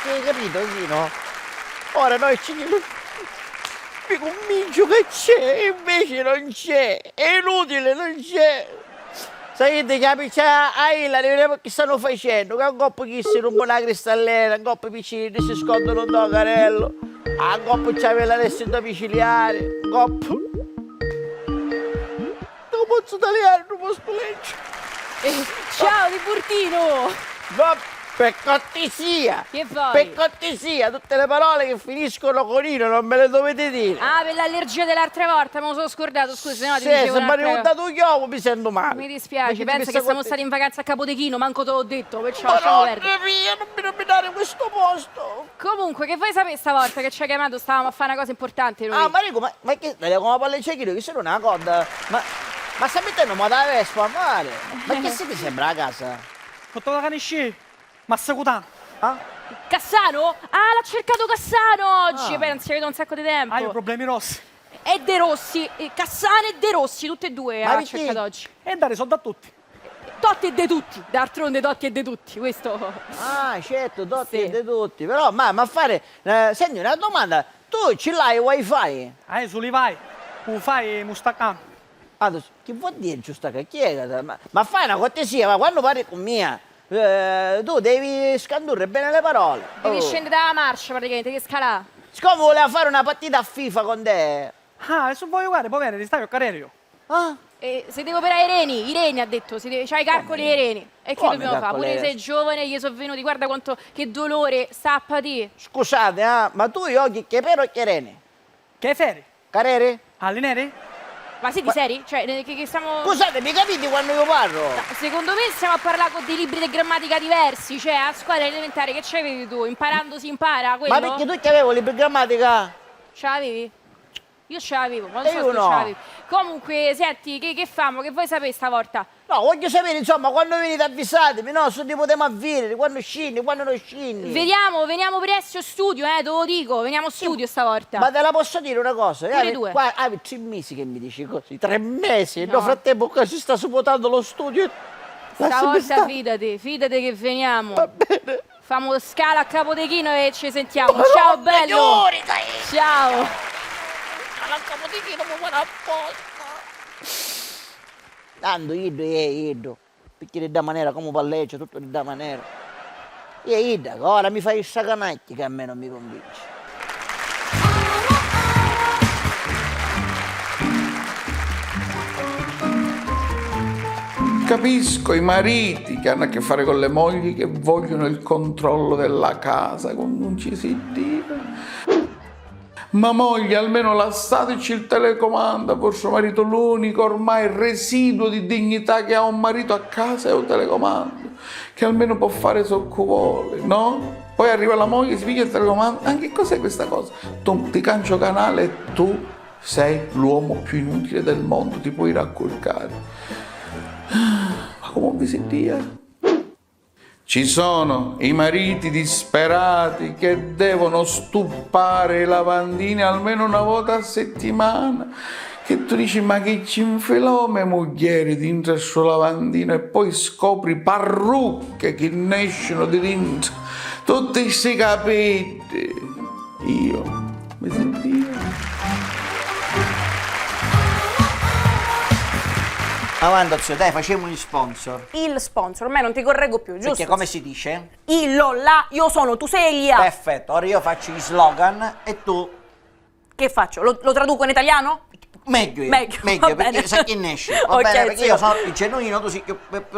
Hai capito, sì, no? Ora noi mi convincio che c'è, invece non c'è, è inutile, non c'è. Sai che capisci, vediamo che stanno facendo, che un coppo chi si rompe una cristallera, un coppo piccini si scondono un carello, un coppo c'aveva l'arresto domiciliare, un coppo... Non posso tagliare, non posso leggere. Ciao Di Burtino! No, per cortesia! Che vuoi? Per cortesia, tutte le parole che finiscono con ino non me le dovete dire. Ah, per l'allergia dell'altra volta, me lo sono scordato, scusa, no, ti Sì, dicevo se mi un'altra hanno cosa. dato un chiovo mi sento male. Mi dispiace, Invece pensa di che siamo questa stati in vacanza a Capodechino, manco te l'ho detto, perciò lasciamo perdere. Madonna mia, non mi nominare questo posto. Comunque, che vuoi sapere stavolta che ci hai chiamato? Stavamo a fare una cosa importante noi. Ah, Marico, ma che stai come palle di cecchino, che sono una coda? Ma stai mettendo moda da Vespa a mare? Ma che se ti sembra a casa? Tutto da canisci? Ma secutano. Ah? Cassano? Ah, l'ha cercato Cassano oggi, Ah. pensi, vedo un sacco di tempo. Hai problemi rossi. E De Rossi, Cassano e De Rossi, tutte e due Ma ha perché? cercato oggi. E dare soldi a tutti. Totti e De tutti, d'altronde Totti e De tutti, questo... Ah, certo, tutti Sì. e di tutti. Però, ma fare... senti, una domanda. Tu ce l'hai wifi? Su li vai. Tu fai mustacano. Ah, che vuol dire giusta cacchiera? Ma fai una cortesia, ma quando parli con mia, tu devi scandurre bene le parole. Devi Oh. scendere dalla marcia praticamente, che scalà. Siccome voleva fare una partita a FIFA con te. Ah, adesso voglio guardare, poi viene, ti stai a carerio. Ah? E se devo operare i reni ha detto, c'hai i calcoli dei reni. E che Come dobbiamo fare? calcoli? Pure sei giovane, gli sono venuti, guarda quanto, che dolore, sta a patire. Scusate, ma tu io che però che rene? Che feri? Carere? Allineri? Ma siete seri? Cioè, che stiamo... Scusate, mi capite quando io parlo? Secondo me stiamo a parlare con dei libri di grammatica diversi, cioè a scuola elementare che c'avevi tu? Imparando si impara, quello? Ma perché tu che avevo libri grammatica? Ce l'avevi? Io ce l'avevo, ma non E so io se no. ce l'avevi. Comunque, senti, che famo? Che vuoi sapere stavolta? No, voglio sapere, insomma, quando venite avvisatemi, no? Su di potremo avvenire, quando scendi, quando non scendi. Veniamo presto in studio, te lo dico, veniamo in studio stavolta. Ma te la posso dire una cosa? Pure due. Qua, 3 mesi che mi dici così, 3 mesi. No. Nel frattempo qua si sta svuotando lo studio. Lasciami Stavolta stare. fidate che veniamo. Va bene. Famo scala a Capodechino e ci sentiamo. Ma Ciao non bello! signori, dai. Ciao! La Capodechino mi farà apposta. Tanto io, perché da maniera come palleggia, tutto da maniera. Io, ora mi fai il sacanacchi che a me non mi convince. Capisco i mariti che hanno a che fare con le mogli che vogliono il controllo della casa, come non ci si dica. Ma moglie, almeno lasciateci il telecomando, vostro marito l'unico ormai residuo di dignità che ha un marito a casa è un telecomando, che almeno può fare ciò che vuole, no? Poi arriva la moglie, si piglia il telecomando, anche cos'è questa cosa? Tu ti cancio canale e tu sei l'uomo più inutile del mondo, ti puoi raccolcare. Ma come vi si dia? Ci sono i mariti disperati che devono stupare i lavandini almeno una volta a settimana. Che tu dici, ma che ci infilò me moglie dentro il suo lavandino e poi scopri parrucche che ne escono di dentro. Tutti questi capelli. Io mi sentivo. Avanti, zio, dai, facciamo gli sponsor. Il sponsor, ormai non ti correggo più, giusto? Perché come si dice? Illo, là, io sono, tu sei Elia. Perfetto, ora io faccio gli slogan e tu Che faccio? Lo traduco in italiano? meglio io. Meglio, va perché bene. sai chi ne esce. Va Ok, bene, perché zio. io sono il genuino, tu sei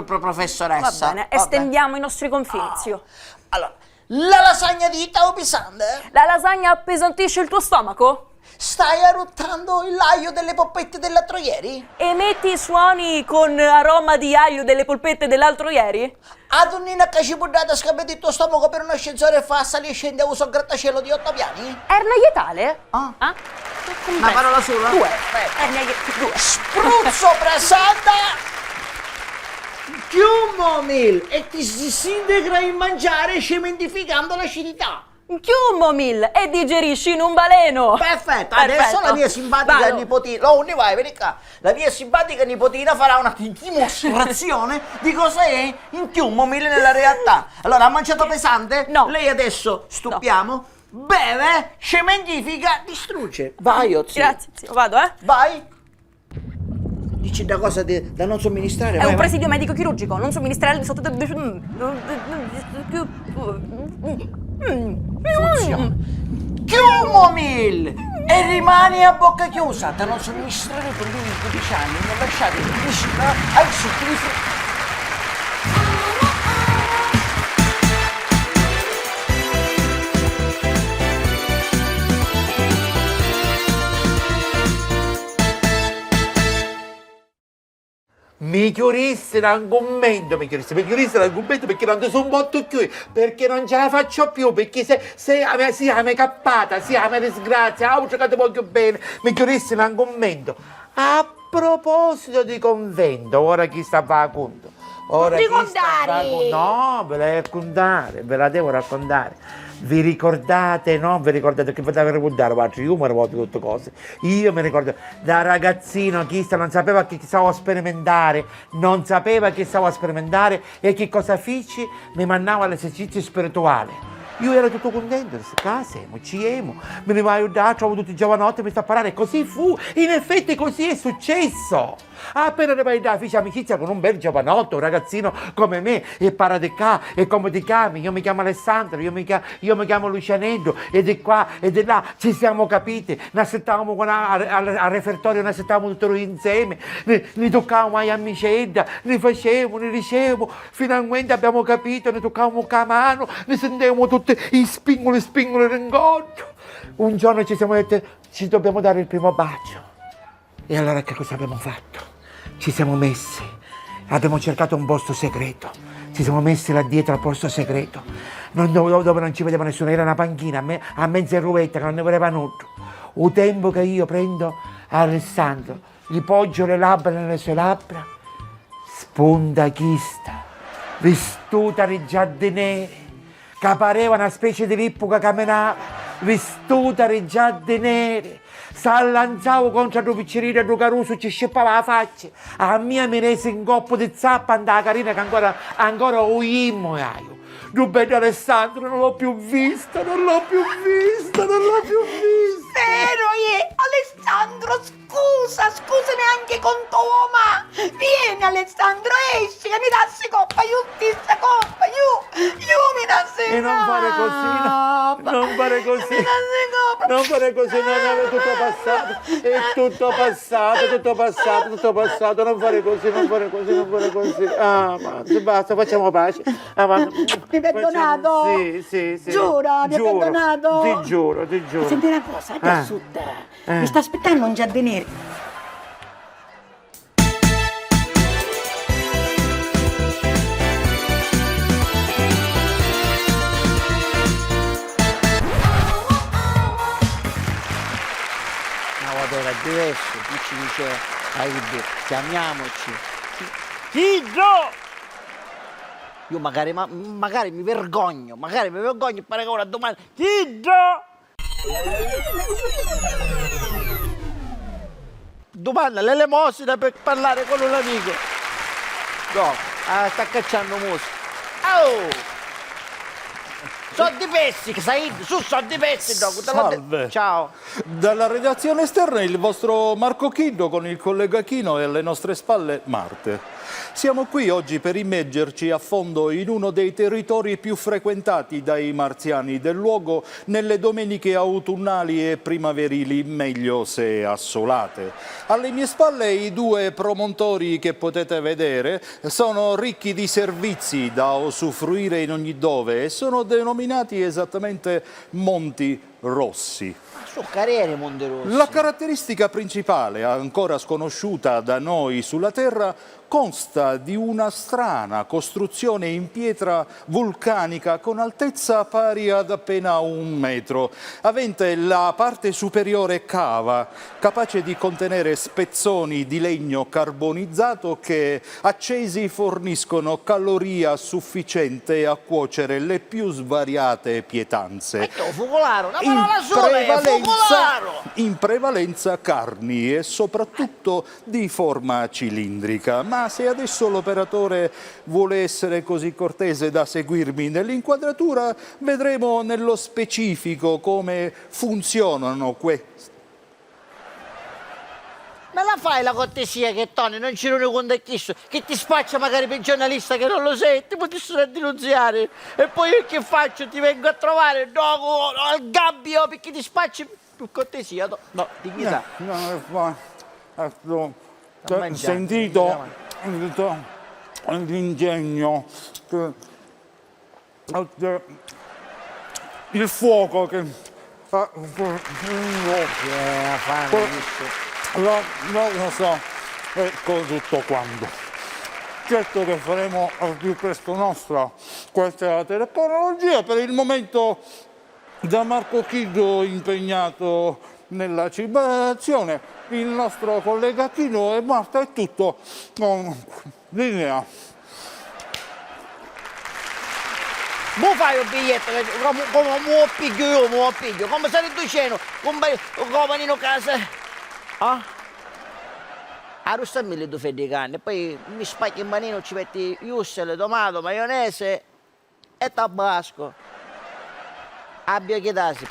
professoressa. Va bene, estendiamo i nostri confini, zio. Allora, la lasagna di Italo Pisande? La lasagna appesantisce il tuo stomaco? Stai aruttando l'aglio delle poppette dell'altro ieri? Emetti suoni con aroma di aglio delle polpette dell'altro ieri? Adonnina che ci buttata scappati il tuo stomaco per un ascensore e fa salire e scende a uso grattacielo di 8 piani? Erna ietale? Ah. Ah? Una parola sola? Due. Aspetta. Erna due. Spruzzo presenta chiumomil e ti si disintegra in mangiare cementificando l'acidità. Chiumomil e digerisci in un baleno. Perfetto, adesso Perfetto. la mia simpatica Vado. nipotina, vai, vieni qua. La mia simpatica nipotina farà una dimostrazione di cosa è in Chiumomil nella realtà. Allora, ha mangiato pesante? No. Lei adesso stupiamo, beve, cementifica, distrugge. Vai, zio. Grazie, zio. Vado, eh? Vai. Dici da cosa da non somministrare? È vai, un vai. presidio medico-chirurgico, non somministrare sotto... Funziona. Chiumomil! E rimani a bocca chiusa, da non somministrare per lui 15 anni, non lasciate in piscina ai succhi di frutta. Mi chiudisse l'argomento, perché non sono molto qui, perché non ce la faccio più, perché se a me sia me cappata, sia me disgrazia, ho giocato molto bene, mi chiudisse l'argomento. A proposito di convento, ora chi sta a conto? Ora chi sta a conto? No, ve la raccontare, ve la devo raccontare. Vi ricordate, no? Vi ricordate che potete ricordare, guarda, io mi ricordo tutte cose. Io mi ricordo, da ragazzino, non sapeva che stavo a sperimentare, non sapeva che stavo a sperimentare e che cosa feci? Mi mandava all'esercizio spirituale. Io ero tutto contento, me ne vai a aiutare, trovo tutti i giovanotti, mi sta a parlare, e così fu, in effetti così è successo. Appena ne vai da feci amicizia con un bel giovanotto, un ragazzino come me, e paradecà, e come ti chiami? Io mi chiamo Alessandro, io mi chiamo Lucianello, e di qua e di là, ci siamo capiti, ne assettavamo al refertorio, ne assettavamo tutti noi insieme, ne toccavamo a amicetta, ne facevamo, ne dicevo, finalmente abbiamo capito, ne toccavamo la mano, ne sentivamo tutti i spingoli ringoggio. Un giorno ci siamo detti, ci dobbiamo dare il primo bacio. E allora che cosa abbiamo fatto? Ci siamo messi, abbiamo cercato un posto segreto, ci siamo messi là dietro al posto segreto, dove non ci vedeva nessuno, era una panchina a mezza ruvetta che non ne voleva nulla. Un tempo che io prendo Alessandro, gli poggio le labbra nelle sue labbra, spunta chista, vestuta di giardiniere, che pareva una specie di vippo che camminava, vestuta di giardiniere. S'allanzavo contro due piccerini e due caruso, ci scippava la faccia. A mia mi rese in coppo di zappa andava carina che ancora uimmo io. Rubello Alessandro non l'ho più vista. Vero, Alessandro, scusami anche con tua mamma. Vieni, Alessandro, esci, che mi dassi coppa, io stessa coppa, io mi dassi coppa. E non fare così, non fare così. Mi dassi coppa. Non fare così, è tutto passato, non fare così. Ah, ma basta, facciamo pace. Ah, ma, Mi hai perdonato? Sì. Giuro, mi hai perdonato? Ti giuro. Senti una cosa, adesso mi sta aspettando un giardiniere. Era diverso, tu ci dice chiamiamoci Tigro! Io magari mi vergogno, e pare che ora domani Tigro! Domanda l'elemosina per parlare con un amico. No, sta cacciando musica. Oh! Sono di pezzi, Said, sono di pezzi, Salve. Ciao. Dalla redazione esterna il vostro Marco Chiddo con il collega Chino e alle nostre spalle Marte. Siamo qui oggi per immergerci a fondo in uno dei territori più frequentati dai marziani del luogo nelle domeniche autunnali e primaverili, meglio se assolate. Alle mie spalle i due promontori che potete vedere sono ricchi di servizi da usufruire in ogni dove e sono denominati esattamente Monti Rossi. Su carriere Monte Rossi. La caratteristica principale, ancora sconosciuta da noi sulla Terra, consta di una strana costruzione in pietra vulcanica con altezza pari ad appena 1 metro, avente la parte superiore cava, capace di contenere spezzoni di legno carbonizzato che, accesi, forniscono caloria sufficiente a cuocere le più svariate pietanze. Ecco, focolaro, una parola sola, è focolaro! In prevalenza carni e soprattutto di forma cilindrica. Ma se adesso l'operatore vuole essere così cortese da seguirmi nell'inquadratura, vedremo nello specifico come funzionano queste. Me la fai la cortesia che Tony non ci rende conto di questo, che ti spaccia magari per giornalista che non lo sei, ti potessero denunziare e poi io che faccio? Ti vengo a trovare al gabbio perché ti spacci per cortesia, no, dignità. Sentito l'ingegno, il fuoco che fa. Non so, ecco tutto quanto. Certo che faremo al più presto nostra questa tecnologia. Per il momento da Marco Chiddo impegnato nella ciberazione, il nostro collega Chino e Marta è tutto con linea. Mo fai un biglietto, come mo piglio, come stai dicendo, come in casa. Ah? Arrostammi le due fette di carne, poi mi spacchi in manino, ci metti yussele, tomato, maionese e tabasco. Abbia che dasi.